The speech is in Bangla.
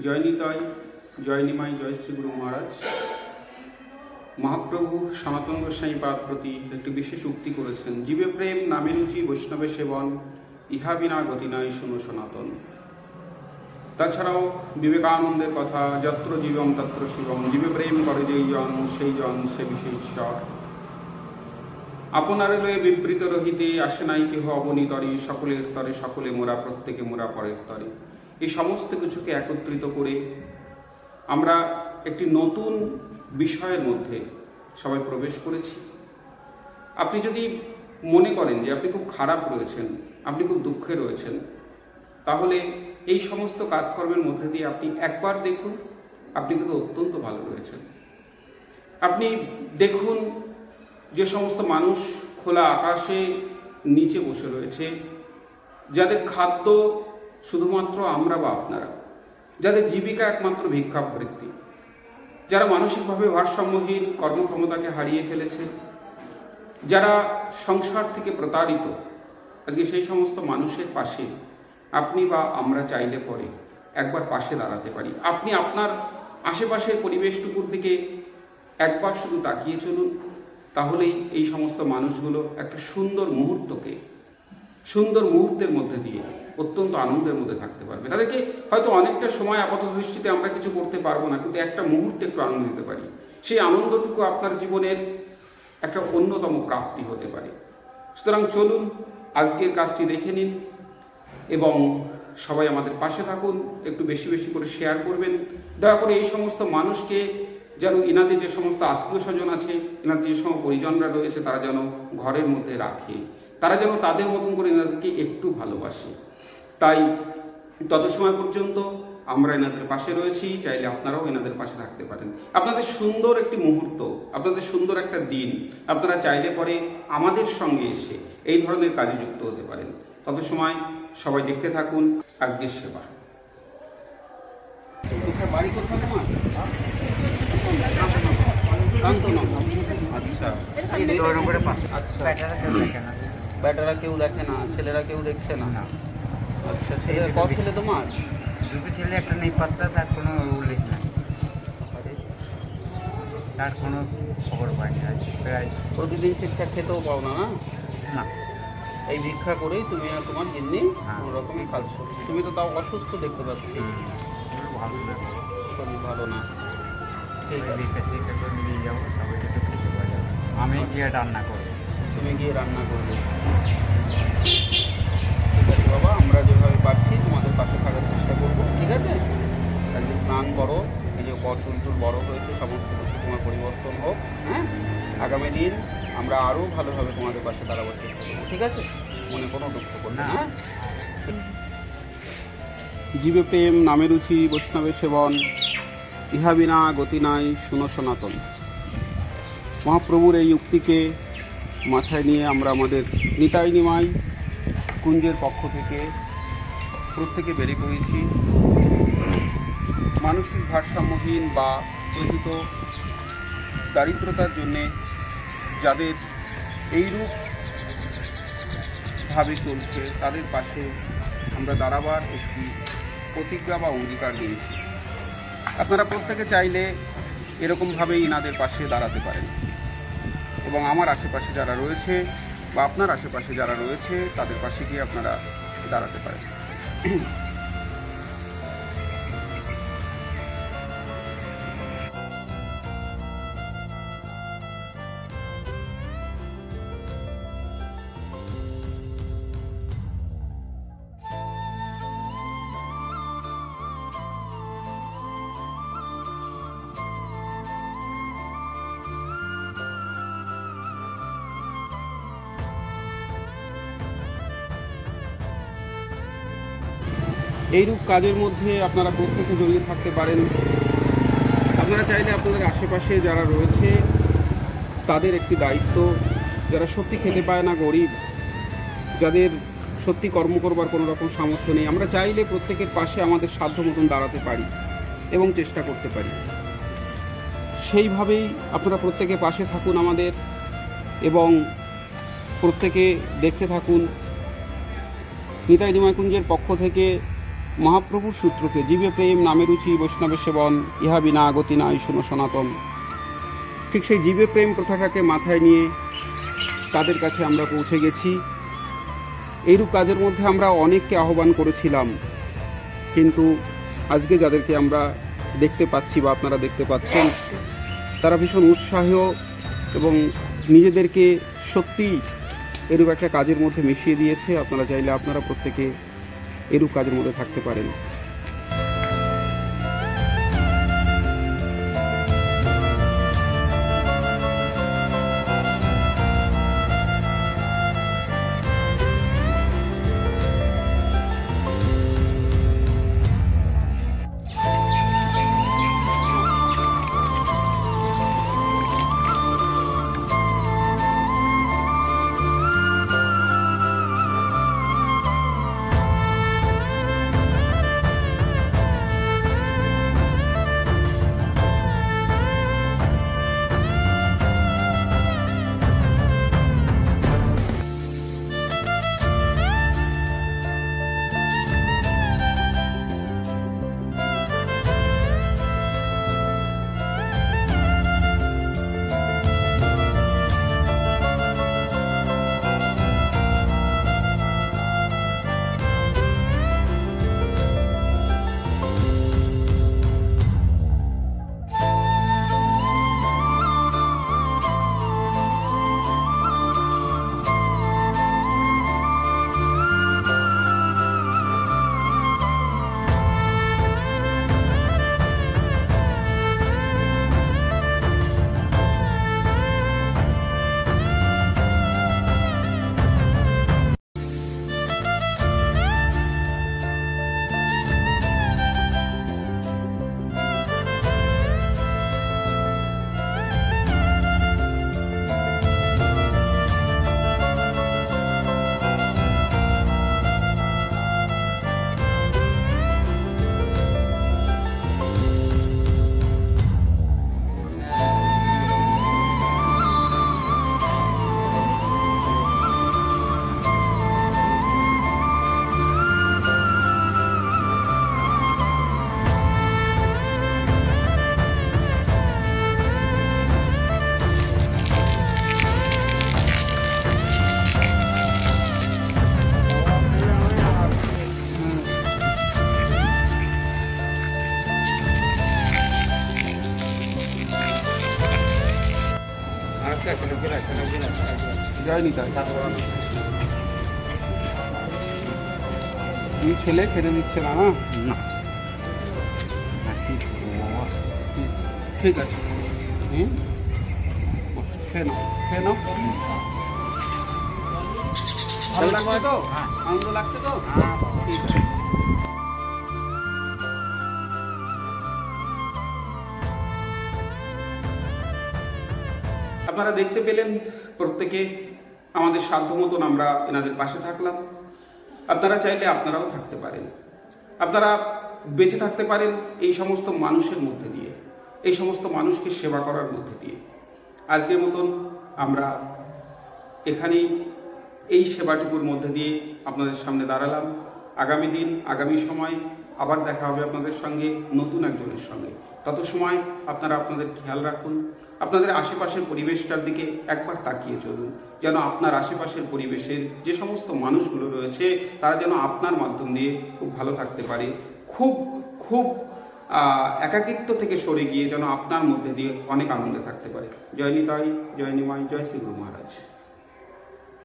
জয় নিতাই, জয় নিমাই, জয় শ্রী গুরু মহারাজ। মহাপ্রভু সনাতন গোস্বামী পাদ প্রতি একটি বিশেষ উক্তি করেছেন, জীবে প্রেম নামে রুচি বৈষ্ণবে সেবন, ইহা বিনা গতি নাই শুনো সনাতন। তাছাড়াও বিবেকানন্দের কথা, যত্র জীবম তত্র শিবম, জীবে প্রেম করে যেই জন সেই জন সে বিশেষ ঈশ্বর। আপনারে লয়ে বিবৃত রহিতে আসে নাই কেহ অবনীতরে, সকলের তরে সকলে মোরা, প্রত্যেকে মোরা পরের তরে। এই সমস্ত কিছুকে একত্রিত করে আমরা একটি নতুন বিষয়ের মধ্যে সবাই প্রবেশ করেছি। আপনি যদি মনে করেন যে আপনি খুব খারাপ রয়েছেন, আপনি খুব দুঃখে রয়েছেন, তাহলে এই সমস্ত কাজকর্মের মধ্যে দিয়ে আপনি একবার দেখুন আপনি কিন্তু অত্যন্ত ভালো রয়েছেন। আপনি দেখুন যে সমস্ত মানুষ খোলা আকাশে নিচে বসে রয়েছে, যাদের খাদ্য শুধুমাত্র আমরা বা আপনারা, যাদের জীবিকা একমাত্র ভিক্ষাবৃত্তি, যারা মানসিকভাবে ভারসাম্যহীন, কর্মক্ষমতাকে হারিয়ে ফেলেছে, যারা সংসার থেকে প্রতারিত, আজকে সেই সমস্ত মানুষের পাশে আপনি বা আমরা চাইলে পরে একবার পাশে দাঁড়াতে পারি। আপনি আপনার আশেপাশের পরিবেশটুকুর দিকে একবার শুধু তাকিয়ে চলুন, তাহলেই এই সমস্ত মানুষগুলো একটা সুন্দর মুহূর্তের মধ্যে দিয়ে অত্যন্ত আনন্দের মধ্যে থাকতে পারবে। তাদেরকে হয়তো অনেকটা সময় আপাত দৃষ্টিতে আমরা কিছু করতে পারবো না, কিন্তু একটা মুহূর্তে একটু আনন্দ দিতে পারি। সেই আনন্দটুকু আপনার জীবনের একটা অন্যতম প্রাপ্তি হতে পারে। সুতরাং চলুন আজকের কাজটি দেখে নিন এবং সবাই আমাদের পাশে থাকুন, একটু বেশি বেশি করে শেয়ার করবেন। দয়া করে এই সমস্ত মানুষকে যেন এনাদের যে সমস্ত আত্মীয় স্বজন আছে, এনাদের যে সমস্ত পরিজনরা রয়েছে, তারা যেন ঘরের মধ্যে রাখে, তারা যেন তাদের মতন করে এনাদেরকে একটু ভালোবাসে। তাই তত সময় পর্যন্ত আমরা এনাদের পাশে রয়েছি, চাইলে আপনারাও এনাদের পাশে থাকতে পারেন। আপনাদের সুন্দর একটি মুহূর্ত, আপনাদের সুন্দর একটা দিন আপনারা চাইলে পরে আমাদের সঙ্গে এসে এই ধরনের কাজে যুক্ত হতে পারেন। তত সময় সবাই দেখতে থাকুন আজকের সেবা। বাড়ি কোথায় তোমার? আচ্ছা, বেটারা কেউ দেখে না, ছেলেরা কেউ দেখছে না। আচ্ছা, ছেলে কত ছেলে তোমার? দুটো ছেলে, একটা নেই পাত্তা, তার কোনো উল্লেখ নাই, তার কোনো খবর পাইনি। আজ প্রায় প্রতিদিন ঠিকঠাক খেতেও পাও না? না, এই ভিক্ষা করেই তুমি আর তোমার গিন্নি কোনো রকমই খাচ্ছ। তুমি তো তাও অসুস্থ দেখতে পাচ্ছি, ভালো না, শরীর ভালো না। ভিক্ষা করে নিয়ে যাবো, সবাইকে তো খেতে পাওয়া যাবে। আমি গিয়ে রান্না করবো। তুমি গিয়ে রান্না করবে? ঠিক আছে বাবা, আমরা যেভাবে পারছি তোমাদের পাশে থাকার চেষ্টা করবো, ঠিক আছে? আজকে স্নান করো, এই যে চুল বড় হয়েছে, সমস্ত কিছু তোমার পরিবর্তন হোক। হ্যাঁ, আগামী দিন আমরা আরও ভালোভাবে তোমাদের পাশে দাঁড়াবার চেষ্টা করবো, ঠিক আছে? মনে কোনো দুঃখ করবে না। হ্যাঁ, জীবে প্রেম নামে রুচি বৈষ্ণবে সেবন, ইহা বিনা গতি নাই শুনো সনাতন। মহাপ্রভুর এই উক্তিকে মাথায় নিয়ে আমরা আমাদের নিতাই নিমাই কুঞ্জের পক্ষ থেকে প্রত্যেকে বেরিয়ে পড়েছি। মানসিক ভারসাম্যহীন বা প্রকৃত দারিদ্রতার জন্যে যাদের এইরূপভাবে চলছে, তাদের পাশে আমরা দাঁড়াবার একটি প্রতিজ্ঞা বা অঙ্গীকার নিয়েছি। আপনারা প্রত্যেকে চাইলে এরকমভাবেই ইনাদের পাশে দাঁড়াতে পারেন এবং আমার আশেপাশে যারা রয়েছে বা আপনার আশেপাশে যারা রয়েছে তাদের পাশে গিয়ে আপনারা দাঁড়াতে পারেন। এইরূপ কাজের মধ্যে আপনারা প্রত্যেকে জড়িয়ে থাকতে পারেন। আপনারা চাইলে আপনাদের আশেপাশে যারা রয়েছে তাদের একটি দায়িত্ব, যারা সত্যি খেতে পায় না, গরিব, যাদের সত্যি কর্ম করবার কোনো রকম সামর্থ্য নেই, আমরা চাইলে প্রত্যেকের পাশে আমাদের সাধ্য মতন দাঁড়াতে পারি এবং চেষ্টা করতে পারি। সেইভাবেই আপনারা প্রত্যেকে পাশে থাকুন আমাদের এবং প্রত্যেকে দেখতে থাকুন নিতাই নিমাই কুঞ্জের পক্ষ থেকে মহাপ্রভুর সূত্রকে জীবে প্রেম নামে রুচি বৈষ্ণবের সেবন ইহা বিনা গতি নাই শুনো সনাতন। ঠিক সেই জীবে প্রেম প্রথাটাকে মাথায় নিয়ে তাদের কাছে আমরা পৌঁছে গেছি। এইরূপ কাজের মধ্যে আমরা অনেককে আহ্বান করেছিলাম, কিন্তু আজকে যাদেরকে আমরা দেখতে পাচ্ছি বা আপনারা দেখতে পাচ্ছেন, তারা ভীষণ উৎসাহ এবং নিজেদেরকে সত্যি এরূপ একটা কাজের মধ্যে মিশিয়ে দিয়েছে। আপনারা চাইলে আপনারা প্রত্যেকে এরূপ কাজের মধ্যে থাকতে পারেন। জয় নিতাই। তুমি ছেলে খেতে দিচ্ছে না? না, ঠিক আছে, খেয়ে নাও, খেয়ে নাও। ভালো লাগছে তো? আনন্দ লাগছে তো? ঠিক আছে। আপনারা দেখতে পেলেন, প্রত্যেকে আমাদের সাধ্য মতন আমরা এনাদের পাশে থাকলাম। আপনারা চাইলে আপনারাও থাকতে পারেন, আপনারা বেঁচে থাকতে পারেন এই সমস্ত মানুষের মধ্যে দিয়ে, এই সমস্ত মানুষকে সেবা করার মধ্যে দিয়ে। আজকের মতন আমরা এখানেই এই সেবাটুকুর মধ্যে দিয়ে আপনাদের সামনে দাঁড়ালাম। আগামী দিন, আগামী সময় আবার দেখা হবে আপনাদের সঙ্গে নতুন একজনের সঙ্গে। তত সময় আপনারা আপনাদের খেয়াল রাখুন, আপনাদের আশেপাশের পরিবেশটার দিকে একবার তাকিয়ে চলুন, যেন আপনার আশেপাশের পরিবেশের যে সমস্ত মানুষগুলো রয়েছে তারা যেন আপনার মাধ্যম দিয়ে খুব ভালো থাকতে পারে, খুব খুব একাকিত্ব থেকে সরে গিয়ে যেন আপনার মধ্যে দিয়ে অনেক আনন্দে থাকতে পারে। জয় নিতাই, জয় নিমাই, জয় শ্রী গুরু মহারাজ।